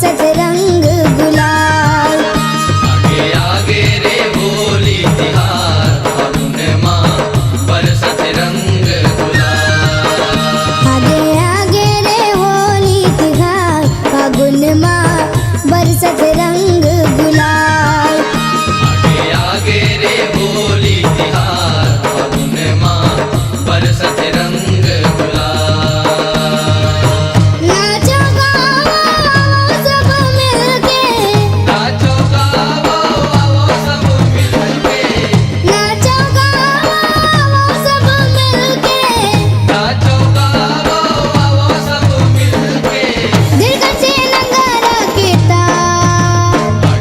बरसत रंग गुलाल। आगे आगे रे होली तिहार फागुन माँ बरसत रंग गुलाल। आगे आगे रे होली तिहार फागुन माँ बरसत रंग गुलाल। आगे आगे रे होली तिहार फागुन माँ बरसत रंग गुलाल। नाचो गाओ सब मिलके, नाचो गाओ आओ सब मिलके, नाचो गाओ सब मिलके, नाचो गाओ आओ सब मिलके। दिलकश नगारा के तार।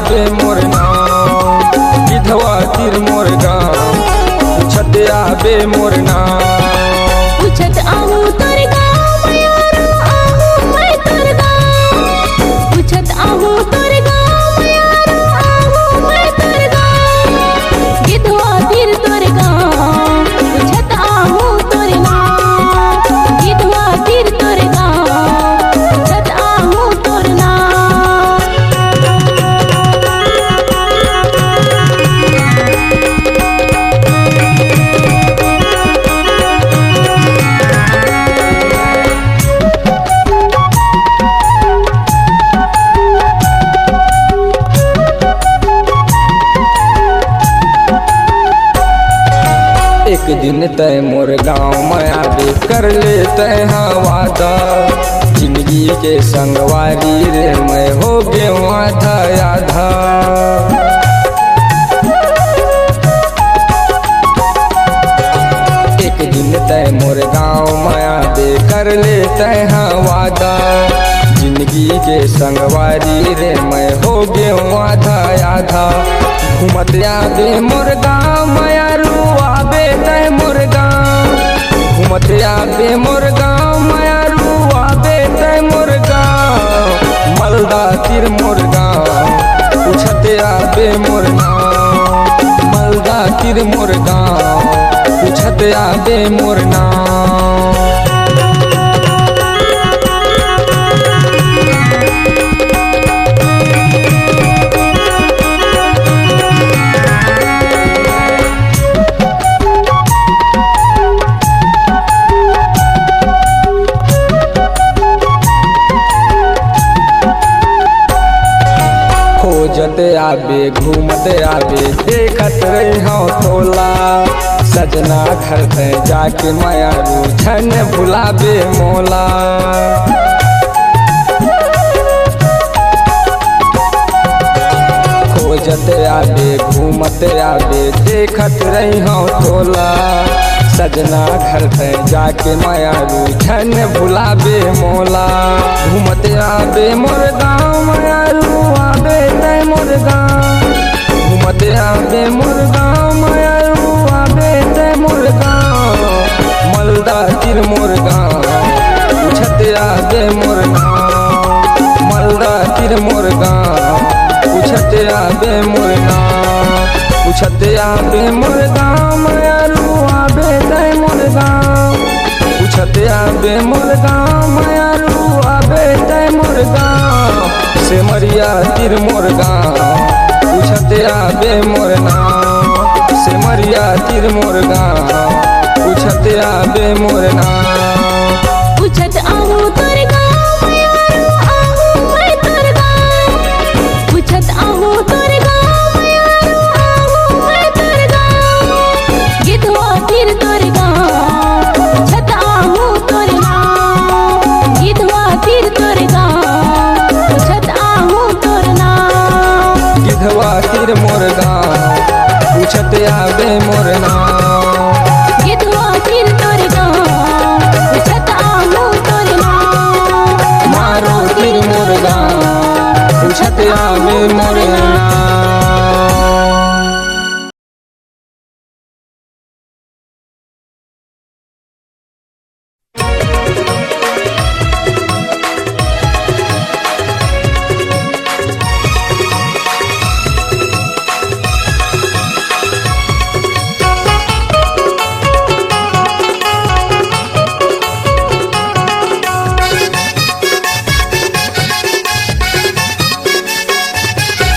आबे मोर नाम, गिधवा तिर मोर गाँव पूछत आबे मोर नाम। पूछत आहू तोर गाँव मयारो आहू मैं तोर गाँव, पूछत आहू तोर गाँव मयारो आहू मैं तोर गाँव, गिधवा तीर तोर गाँव पूछत आहू तोर नाम, गिधवा तीर तोर गाँव पूछत आहू तोर नाम। एक दिन तय मोर गाँव में आबे कर ले तय हाँ वादा, जिंदगी के संगवारी रे मैं हो गए आधा आधा। एक दिन तय मोर गाँव में आबे कर ले तय हाँ वादा, जिंदगी के संगवारी रे मैं हो गए आधा आधा। घूमत आबे मोर गाँव मायारू आबे तय मोर गाँव, घूमत आबे मोर गाँव मायारू आबे तय मोर गाँव, मलदा तिर मोर गाँव पूछत आबे मोर नाम, मलदा तिर मोर गाँव पूछत आबे मोर नाम। खोजत आबे घूमत आबे देखत रही हूँ तोला, सजना घर पे जाके मायारू छन भुलाबे मोला। खोजत आबे घूमत आबे देखत रही हूँ तोला, सजना घर पे जाके मायारू छन भुलाबे मोला। घूमत आबे मोर गाँव मायारू आबे तय मोर गाँव, घूमत आबे मोर गाँव मायारू आबे तय मोर गाँव, मलदा तिर मोर गाँव पूछत आबे मोर नाम, मलदा तिर मोर गाँव पूछत आबे मोर नाम। पूछत आबे मोर गाँव मायारू आबे तय मोर गाँव, पूछत आबे मोर गाँव मायारू आबे तय मोर गाँव, सिमरिया तिर मोर गाँव पूछत आबे मोर नाम, सिमरिया तिर मोर गाँव पूछत आबे मोर नाम। पूछत आहू तोर गाँव मयारो आहू मैं तोर गाँव, पूछत आहू तोर गाँव मयारो आहू मैं तोर गाँव, गिधवा तीर तोर गाँव पूछत आहू तोर नाम, गिधवा तीर तोर गाँव पूछत आहू तोर नाम। गिधवा तिर मोर गाँव पूछत आबे मोर नाम, गिधवा तीर तोर गाँव पूछत आहू तोर नाम। मारो तिर मोर गाँव पूछत आबे मोर नाम।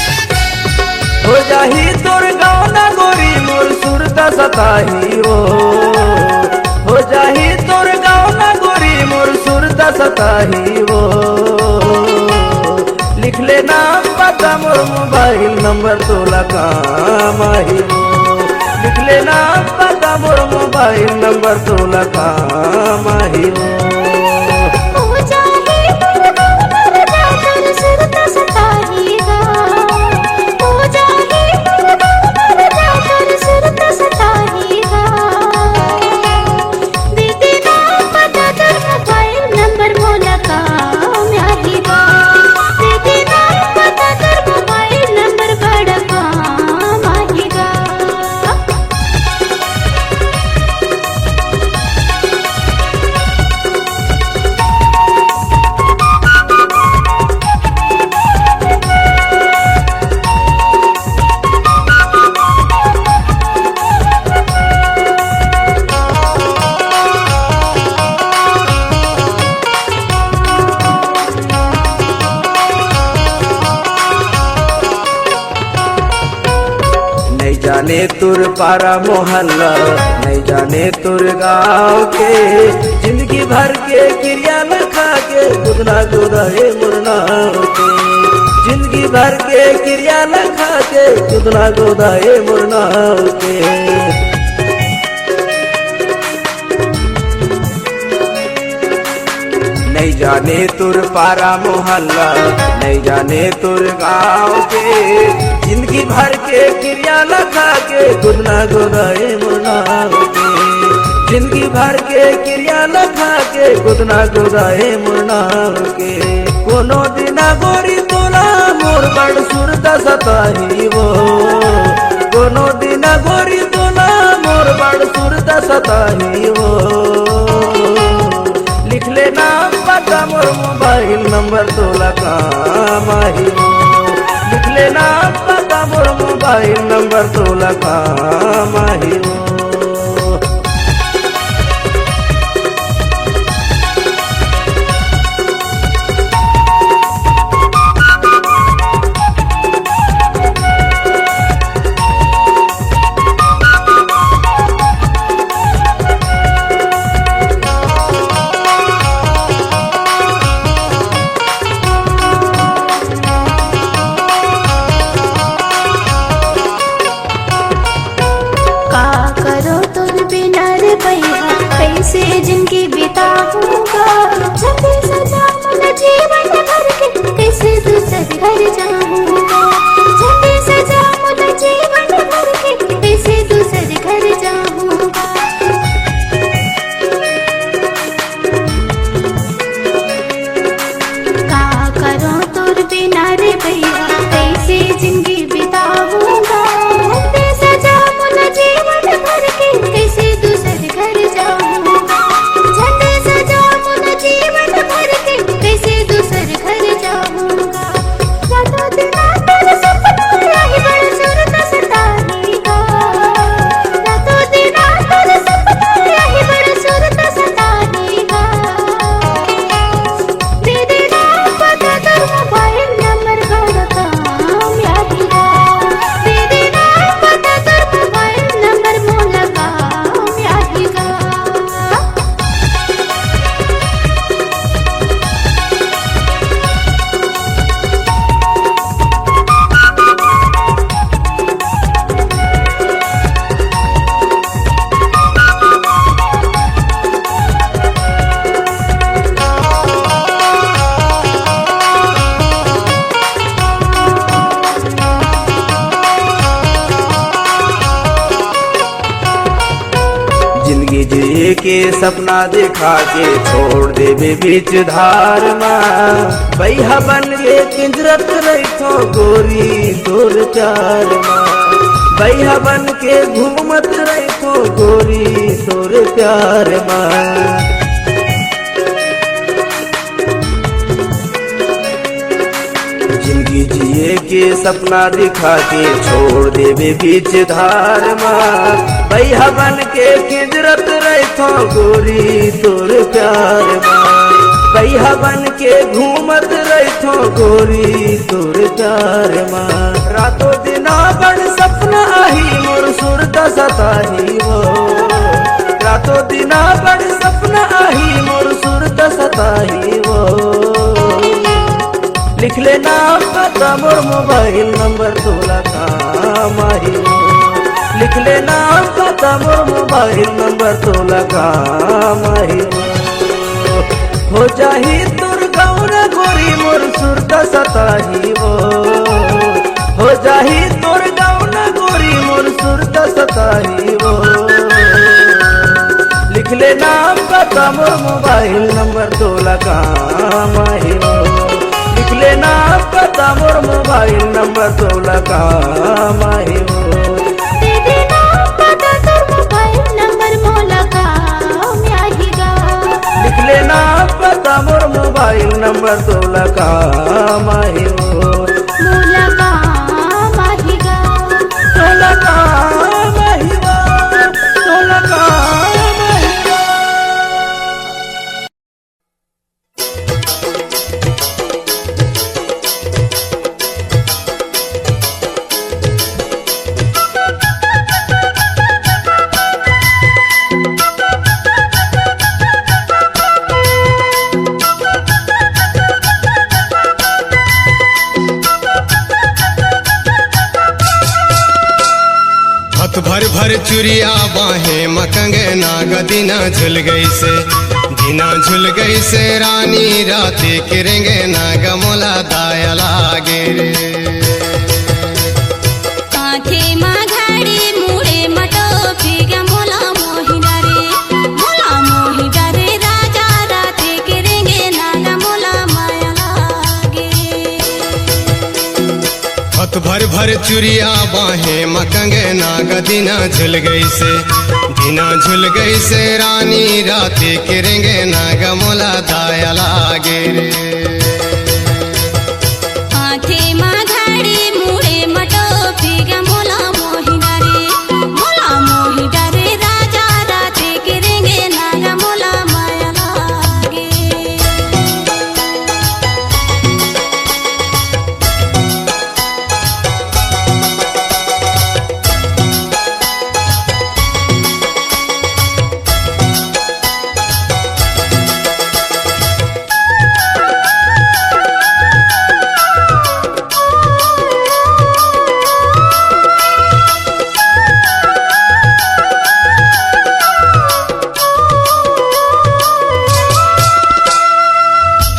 हो जाही तोर गाँव ना गोरी मोर सुरता सताही हो जाही तोर गाँव ना गोरी मोर सुरता सताही लिख लेना पता मोर मोबाइल नंबर तोला काम आही लिख लेना पता मोर मोबाइल नंबर तोला काम आही हो जाही तोर गाँव ना जाकर सुरता सताहीगा, हो जाही तोर गाँव ना जाकर सुरता सताहीगा। दीदी ना पता कर मोबाइल नंबर मोला काम आहीगा, दीदी ना पता कर मोबाइल नंबर जाने तुर पारा मोहल्ला, नहीं जाने तुर गाँव के। जिंदगी भर के क्रिया लखा के गुदना गुदाए मुरनाव के। जिंदगी भर के क्रिया लखा के गुदना गुदाए मुरनाव के। नहीं जाने तुर पारा मोहल्ला, नहीं जाने तुर गाँव के। जिंदगी भर के क्रिया लखा के गुदना गुदाए मुरनाव के। जिंदगी भर के क्रिया लखा के गुदना गुदाए मुरनाव के। कोनो दिना गोरी तोला मोर बड़ सुरता सताही वो। कोनो दिना गोरी तोला मोर बड़ सुरता सताही वो। लिख ले नाम पता मोर मोबाइल नंबर तोला काम आही वो। लिख ले नाम पता मोर मोबाइल नंबर तोला काम आही वो। कैसे जिंदगी बिताऊंगा, छपे सजा मन जीवन भर के कैसे दूसरे घर जाऊंगा। छपे सजा मन जीवन भर के कैसे दूसरे घर जाऊंगा। का करो तुर बिना रे भैया, कैसे जिंदगी बिताऊंगा। छपे सजा मन जीवन भर के कैसे दूसरे घर जाऊंगा। जिए के सपना दिखा के छोड़ देवे बीच धार में। बैहा बन के किंजरत रही गोरी तोर चार में। बैहा बन के घूमत रही गोरी तोर प्यार में। जिंदगी जिए के सपना दिखा के छोड़ देवे बीच धार में। बैहा बन के किंजरत रही गोरी तोर प्यार में। बैहा बन के घूमत रही गोरी तोर प्यार में। रातों दिना बड़ सपना आही मोर सुरता सताही वो। रातों दिना बड़ सपना आही मोर सुरता सताही वो। लिख ले नाम पता मोर मोबाइल नंबर तोला काम आही वो। लिख ले नाम पता मोर मोबाइल नंबर तोला काम आही वो। हो जाही तुर गौरा गोरी मोर सुरता सताही वो। हो जाही तुर गौरा गोरी मोर सुरता सताही वो। लिख ले नाम पता मोर मोबाइल नंबर तोला काम आही वो। लिख ले नाम पता मोर मोबाइल नंबर तोला काम आही वो। लिख ले नाम पता मोर मोबाइल नंबर तोला काम आही वो। तोला काम आही वो। तोला काम आही वो। तोला काम आही वो। भर भर चुरिया बाहें मकंगे नाग दीना झुल गई से दीना झुल गई से रानी राते किरेंगे नाग मोला दाया लागे रे कांथे माँ घाड़ी मुड़े मटो फिगा मोला मोही डरे राजा राते किरेंगे नागा मोला माया लागे हथ भर भर चुरिया बाहें मकंगे नाग दीना झुल गई से दीना झुल गई से रानी राते किरेंगे नाग मोला दाया लागे रे कांथे माँ घाड़ी मुड़े मटो फिगा मोला मोही डरे राजा राते किरेंगे नागा मोला माया लागे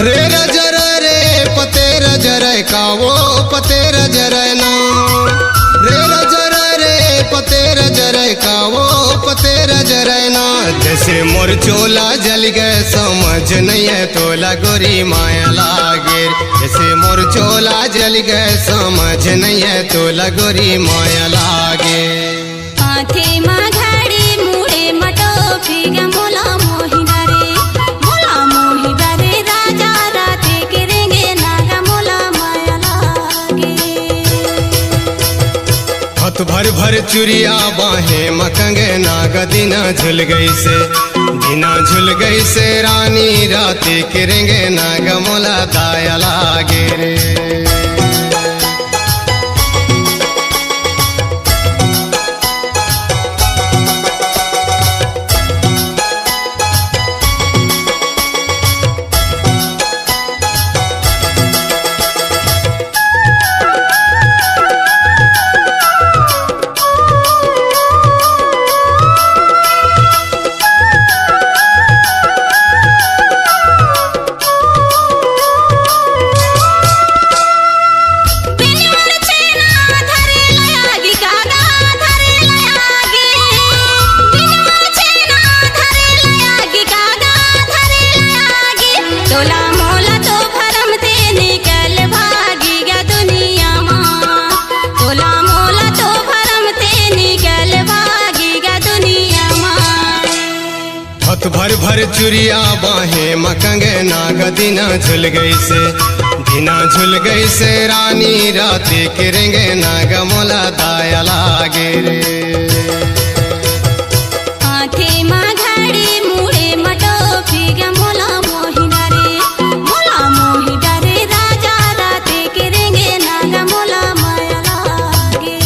रे रजर रे पते रजर कावो पते रजर ना रे रजर रे पते रजर कावो पते रजर ना जैसे मोर चोला जल गए समझ नहीं है तोला गोरी माया लागे जैसे मोर चोला जल गए समझ नहीं है तोला गोरी माया लागे कांथे माँ घाड़ी मुड़े मटो फिगा मोला मोही डरे राजा राते किरेंगे नागा मोला माया लागे हथ भर भर चुरिया बाहें मकंगे नाग दीना झुल गई से दीना झुल गई से रानी राते किरेंगे नाग मोला दाया लागे रे हथ भर भर चुरिया बाहें मकंगे नाग दीना झुल गई से दीना झुल गई से रानी राते किरेंगे नाग मोला दाया लागे रे कांथे माँ घाड़ी मुड़े मटो फिगा मोला मोही डरे राजा राते किरेंगे नागा मोला माया लागे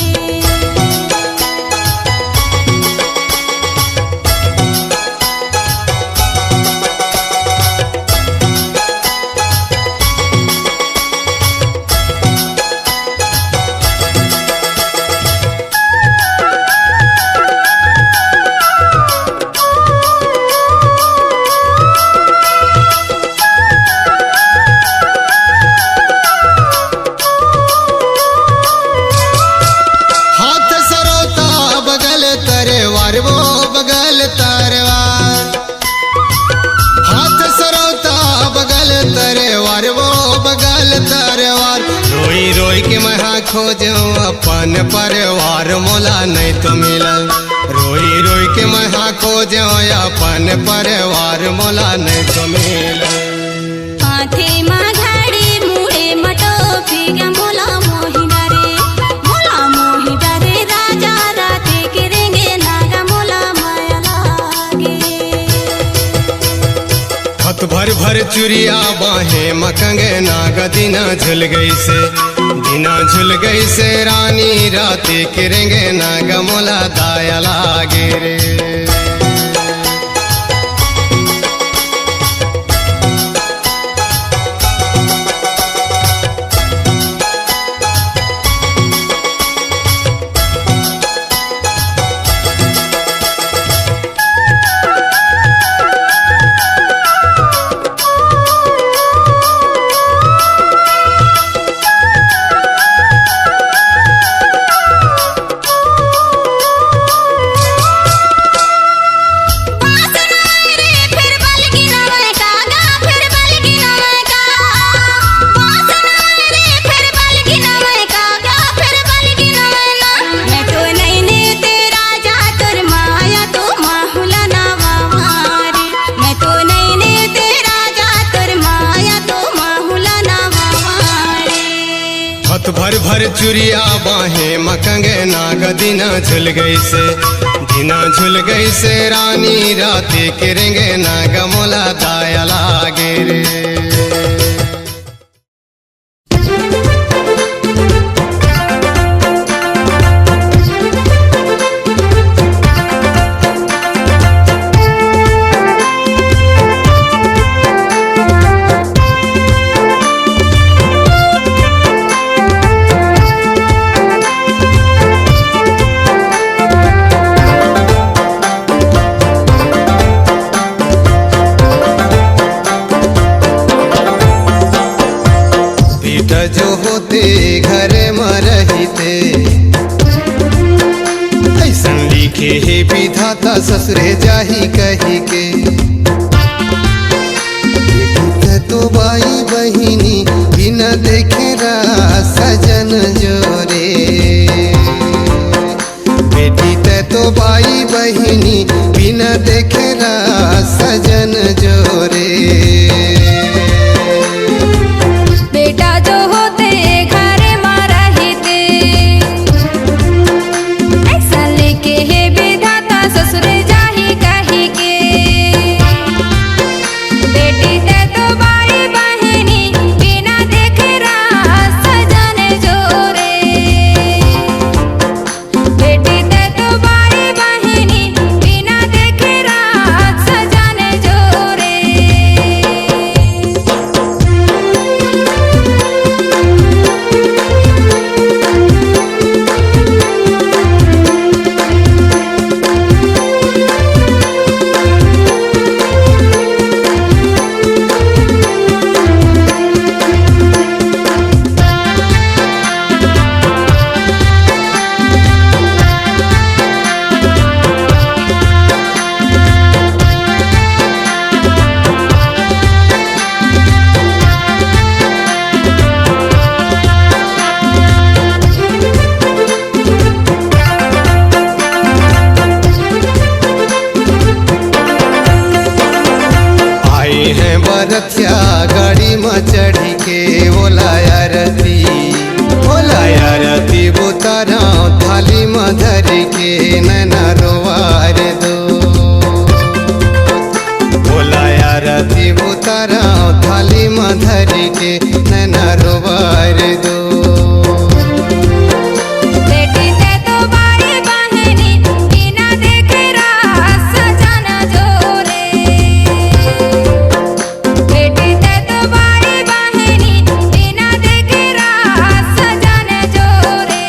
हाथ सरोता बगल तरवार वो बगल तरवार हाथ सरोता बगल तरवार वो बगल तरवार रोई रोई के महा खोजो अपन परिवार मोला नहीं तो मिलल रोई रोई के महा खोजो अपन परिवार मोला नहीं तो मिलल कांथे माँ घाड़ी मुड़े मटो फिगा मोला मोही डरे राजा राते किरेंगे नागा मोला माया लागे हथ भर भर चुरिया बाहें मकंगे नाग दीना झुल गई से दीना झुल गई से रानी राते किरेंगे नाग मोला दाया लागे रे चुरिया बाहें मकंगे नाग दिना झुल गई से रानी राती किरेंगे नाग मोला दाया लागे रे। जो होते घरे में रहते ऐसन लिखे हे विधाता ससुरे जाही कही के। तो बाई बहिनी बिना देखे सजन जोरे बेटी ते तो बाई बहिनी बिना देखे सजन जोरे। बेटा जो होते घरे में रहते ऐसा लेके हे विधाता ससुरे जाही कही के। बेटी ते तो बाई बहिनी बिना देखे सजन जोरे। बेटी ते तो बाई बहिनी बिना देखे सजन जोरे। रथिया गाड़ी में चढ़ी के ओलाया रती बुतारा थाली में धरी के नैना रोवार दो। ओलाया रती बुतारा थाली में धरी के नैना रोवार दो। बेटी ते तो बाई बहिनी बिना देखे सजन जोरे। बेटी ते तो बाई बहिनी बिना देखे सजन जोरे।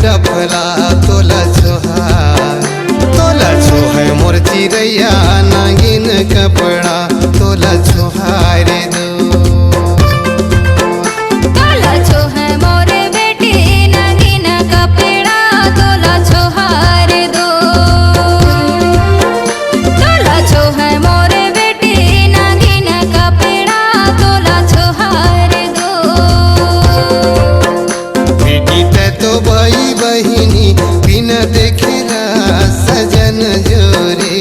डफला तोला छोहाय मोर चिरैया नागिन कपड़ा तोला छोहार दो। तोला छोहाय मोरे बेटी नागिन कपड़ा तोला छोहार दो। तोला छोहाय मोरे बेटी नागिन कपड़ा तोला छोहार दो। बेटी ते तो बाई बहिनी बिना देखे सजन जोरे।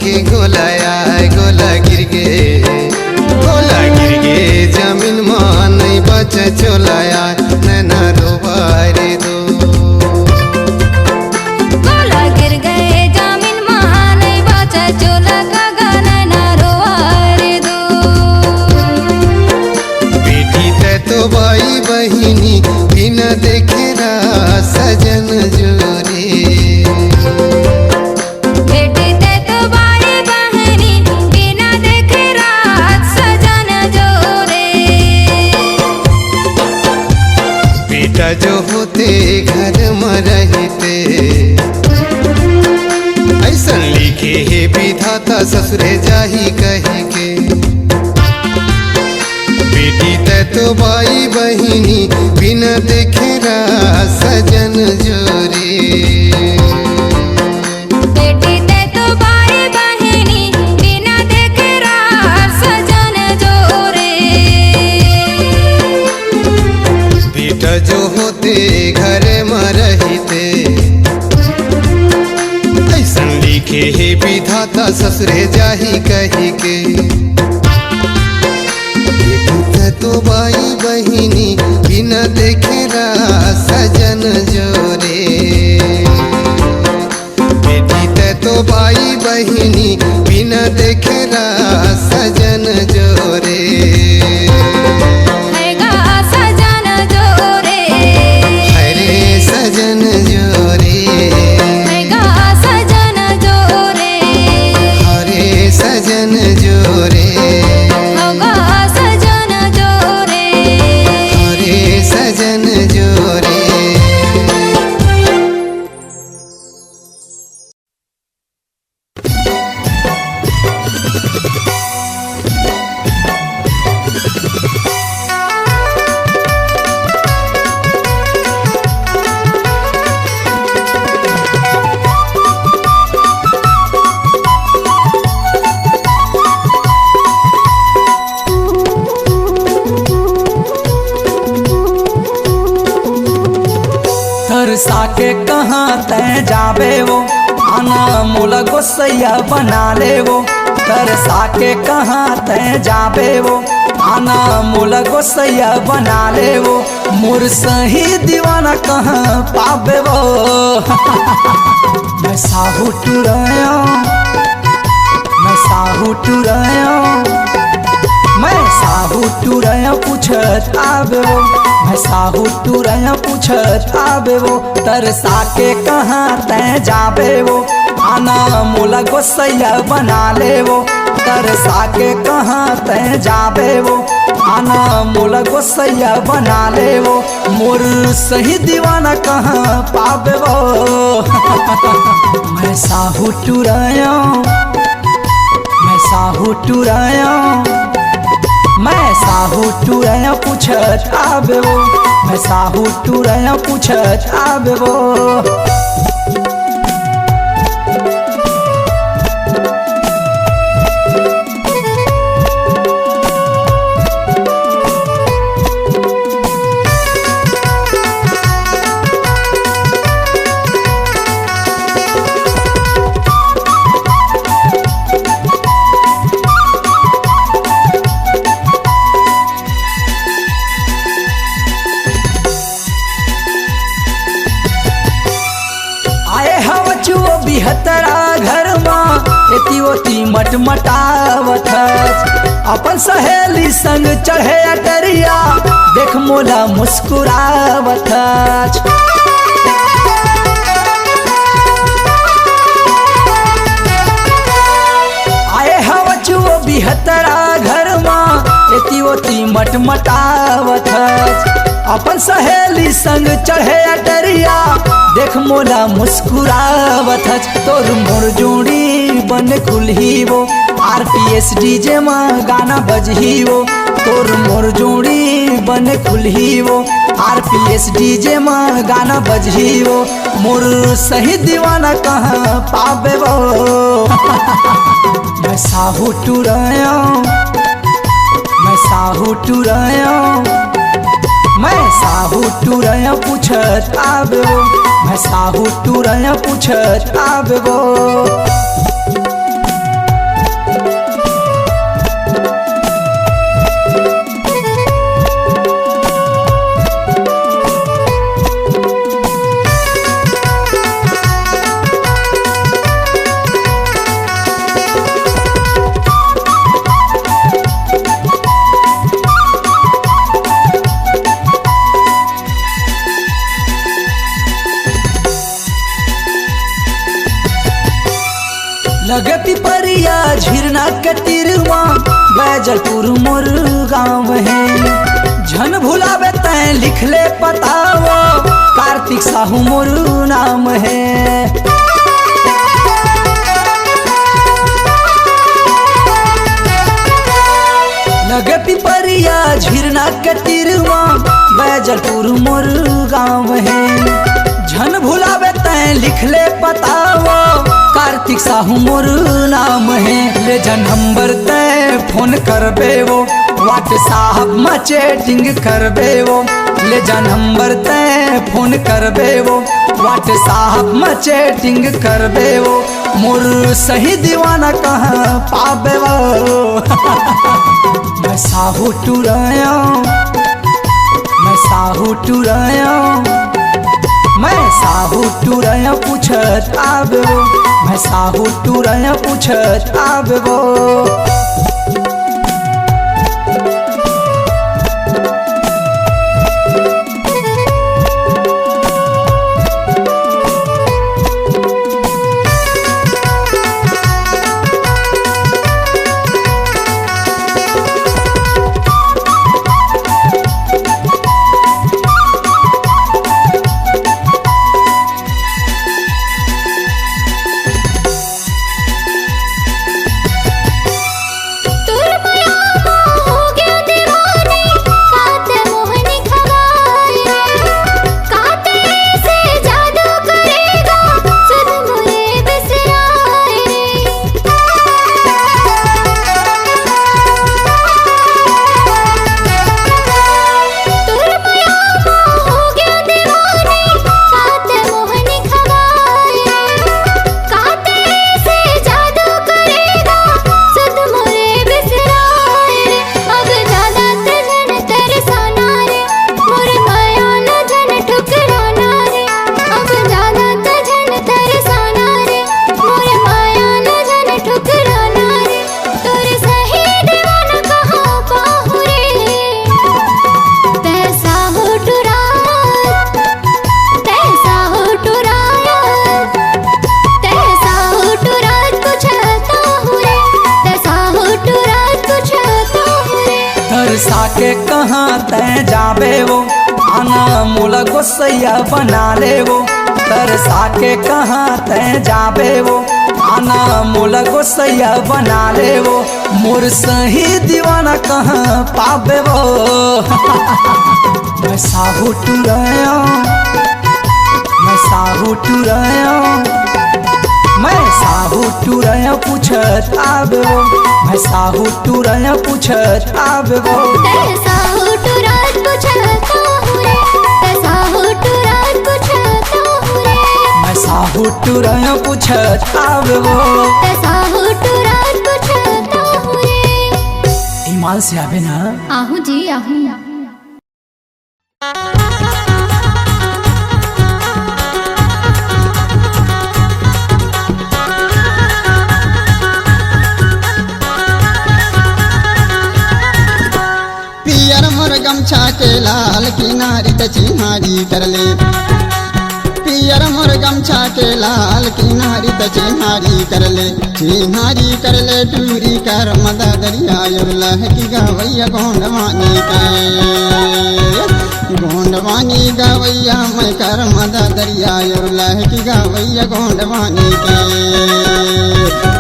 के गोलाया गोला गिर गे जमीन मां नहीं बच चोलाया नैना रोबारे दो गोला गिर गए जामिन महाने बचा चोला का गाना ना रोवारे दो बेटी ते तो भाई बहिनी बिना देखे रा सजन जोरे बेटी ते तो भाई बहनी बिना देखे रात सजन जोरे बेटा जो होते घर में रहते ऐसा लिखे है विधाता ससुरे जाही कहे के बेटी ते तो भाई बहिनी बिना देखे रा सजन जोरे बेटी ते तो भाई बहनी बिना देखे रात सजन जोरे बेटा जो होते घर में रहते ऐसा लिखे है विधाता ससुरे जाही कही के बेटी ते तो भाई बहिनी बिना देखे रा सजन जोरे बेटी ते तो भाई बहिनी बिना देखे रा सजन जोरे हैगा सजन जोरे हरे सजन जोरे हैगा सजन जोरे हरे सजन जोरे होगा सजन जोरे हरे सजन जोरे तरसा के कहाँ तय जाबे वो आना मोला गोसैया बना ले वो तरसा के कहाँ तय जाबे वो आना मोला गोसैया बना ले वो मोर सही दीवाना कहाँ पाबे वो मैं साहू टुराया मैं साहू टुराया मैं साहू टुराया पूछत आबे वो मैं साहू टुराया पूछत आबे वो तरसा के कहाँ तय जाबे वो आना मोला गोसैया बना ले वो तरसा के कहाँ तय जाबे वो आना मोला गोसैया बना ले वो मोर सही दीवाना कहाँ पाबे वो मैं साहू टुराया मैं साहू टुराया मैं साहू टुराया पूछत आबे वो मैं साहू टुराया पूछत आबे वो बिहतरा घर माँ एती ओती मटमटावत अपन सहेली संग चढ़े अटरिया देख मोला मुस्कुरावत आए हवा चुओ बिहतरा घर माँ एती ओती मटमटावत अपन सहेली संग चढ़े अटरिया देख मोला मुस्कुरावत तोर मोर जोड़ी बन खुलही वो RPS डीजे में गाना बजही वो तोर मोर जोड़ी बन खुलही वो RPS डीजे में गाना बजही वो मोर सही दीवाना कहाँ पाबे वो मैं साहू टुराया मैं साहू टुराया मैं साहू टुराया पूछत आबे वो मैं साहू टुराया पूछत आबे वो लगे पिपरिया झिरना के तिरवा बैजलपुर मोर गाँव है। झन भुलावे तैं लिख ले बताओ कार्तिक साहू मोर नाम है। लगे पिपरिया झिरना के तिरवा बैजलपुर मोर गाँव है। झन भुलावे तैं लिख ले बताओ कार्तिक साहू मोर नाम है। ले जा नंबर तैं फोन करबे वो व्हाट्सएप में चैटिंग करबे वो। ले जा नंबर तैं फोन करबे वो व्हाट्सएप में चैटिंग करबे वो। मोर सही दीवाना कहाँ पाबे वो। मैं साहू टुराया, मैं साहू टुराया, मैं साहू टुराया पूछत आबो। मैं साहू टुराया पूछत आबो। के कहाँ तय जाबे वो आना मोला गोसैया बना ले वो। तरसा के कहाँ तय जाबे वो आना मोला गोसैया बना ले वो। मोर सही दीवाना कहाँ पाबे वो। मैं साहू टुराया, मैं साहू टुराया, मैं साहू टुराया पूछत आबो। मैं साहू टुराया पूछत आबो। साहू टुरात पूछत आहुरे, साहू टुरात पूछत आहुरे। मैं साहू टुराया पूछत आबो। साहू टुरात पूछत आहुरे। ईमान से आबे ना। आहू जी आहू। गमछा के लाल किनारी त चिन्हारी कर ले। पियर मोर गमछा के लाल किनारी त चिन्हारी कर ले। चिन्हारी कर ले टूरी कर मदा दरिया लह की गवैया गोंडवानी के। गोंडवानी गवैया मैं कर मदा दरिया लह की गवैया गोंडवानी के।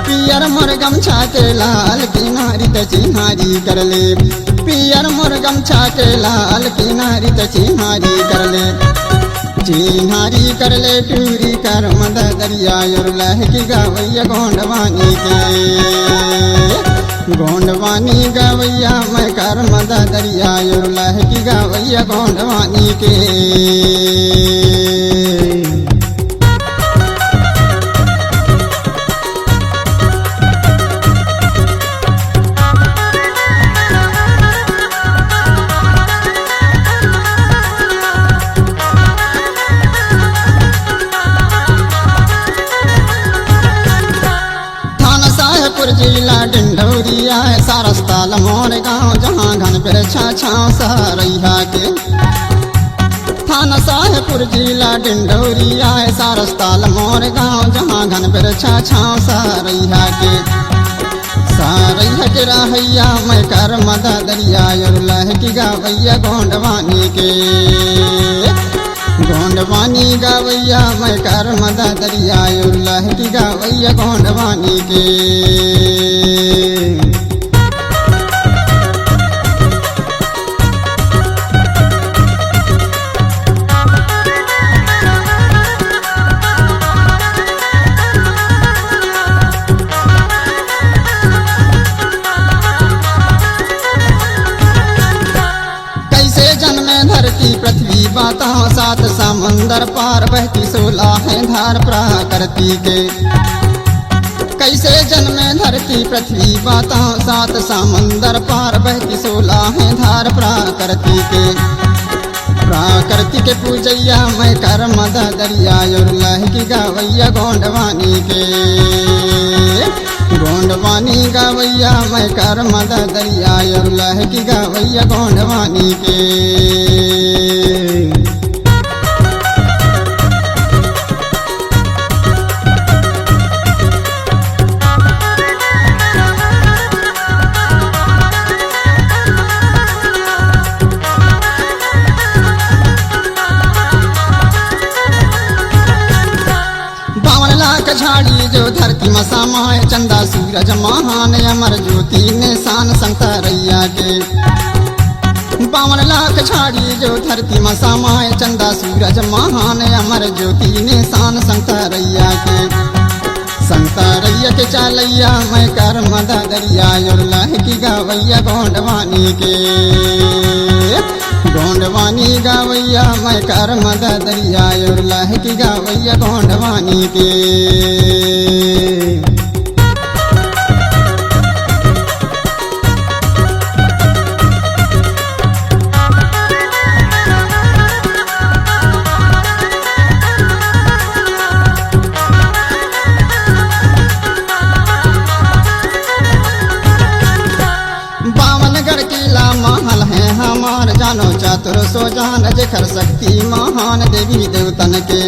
पियर मोर गमछा के लाल किनारी त चिन्हारी कर ले। पियर मोर गमछा के लाल किनारी त चिन्हारी कर ले। चिन्हारी कर ले टूरी कर मद दरिया लह की गवैया गोंडवानी के। गोंडवानी गवैया मैं कर मद दरिया लह की गवैया गोंडवानी के। जिला डिंडौरिया सारस्ताल मोर गाँव जहाँ घन पर छाछाव सहरैया के। थाना शाहपुर जिला डिंडोरिया है सारस्ताल मोर गाँव जहाँ घन बिरछा छाँव सारैया के रहैया मैं कर मदा दरिया लह की गावैया गोंडवानी के गोंडवानी गावैया मैं कर मदा दरिया लह की गावैया गोंडवानी के। धरती पृथ्वी बताओ सात समंदर पार बहती 16 है धार प्रकृति के। कैसे जन्मे धरती पृथ्वी बताओ सात समंदर पार बहती 16 है धार प्रकृति के। प्रकृति के पूजैया मैं कर मदा दरिया लह की गावैया गोंडवानी के गोंडवानी गावैया मैं कर मदा दरिया लह की गावैया गोंडवानी के। झाड़ी जो धरती मसामाए चंदा सूरज महान अमर ज्योति निशान संतरैया के। 52 लाख झाड़ी जो धरती मसामाए चंदा सूरज महान अमर ज्योति निशान संतरैया के। संतरैया के चालैया मैं कर मदा दरिया लह की गावैया गोंडवानी के गोंडवानी गावैया मैं कर मदा दरिया लह की गावैया गोंडवानी के। महल है हमार जानो चातुर सो जान जेखर शक्ति महान देवी देवतन के।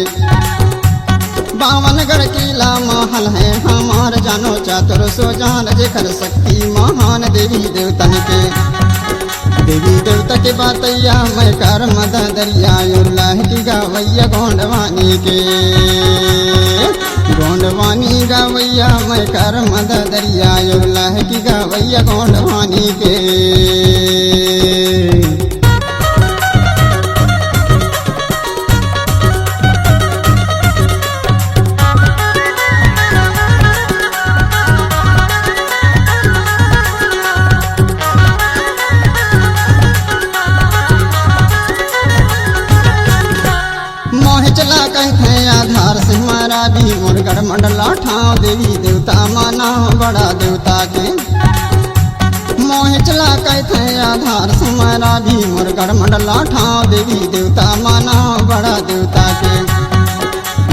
52 किला महल है हमार जानो चातुर सो जान जेखर शक्ति महान देवी देवतन के। देवी देवता के बातैया मैं कर मदा दरिया लह की गावैया गोंडवानी के गोंडवानी गावैया मैं कर मदा दरिया लह की गावैया गोंडवानी के। चला कहते आधार से हमारा भी मुरगढ़ मंडला ठाव देवी देवता माना बड़ा देवता के। मोह चला कहते आधार से हमारा भी मुरगढ़ मंडला ठाव देवी देवता माना बड़ा देवता के।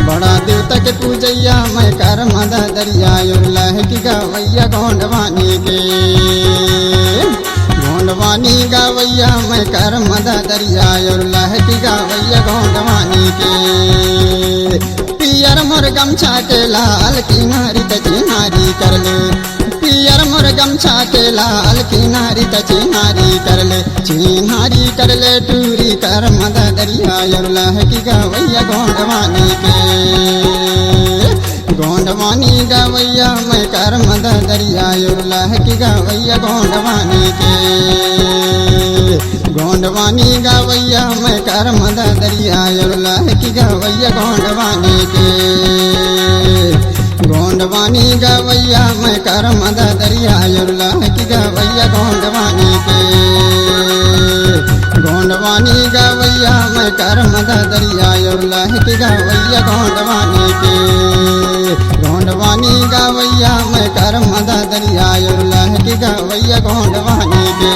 बड़ा देवता के पूजैया मैं कर मदा दरिया लह की गावैया गोंडवानी के गोंडवानी गावैया मैं कर मदा दरिया लह की गावैया गोंडवानी के। पियर मोर गमछा के लाल किनारी तचिनारी कर ले पियर मोर गमछा के लाल किनारी तचिनारी कर ले चिन्हारी कर ले टूरी कर मदा दरिया लह की गावैया गोंडवानी के गोंडवानी गावैया मैं कर मदा दरिया लह की गावैया गोंडवानी के गोंडवानी गावैया मैं कर मदा दरिया लह की गावैया गोंडवानी के गोंडवानी गावैया मैं कर मदा दरिया लह की गावैया गोंडवानी के गोंडवानी गावैया मैं कर मदा दरिया लह की गावैया गोंडवानी के गोंडवानी गावैया मैं कर मदा दरिया लह की गावैया गोंडवानी के।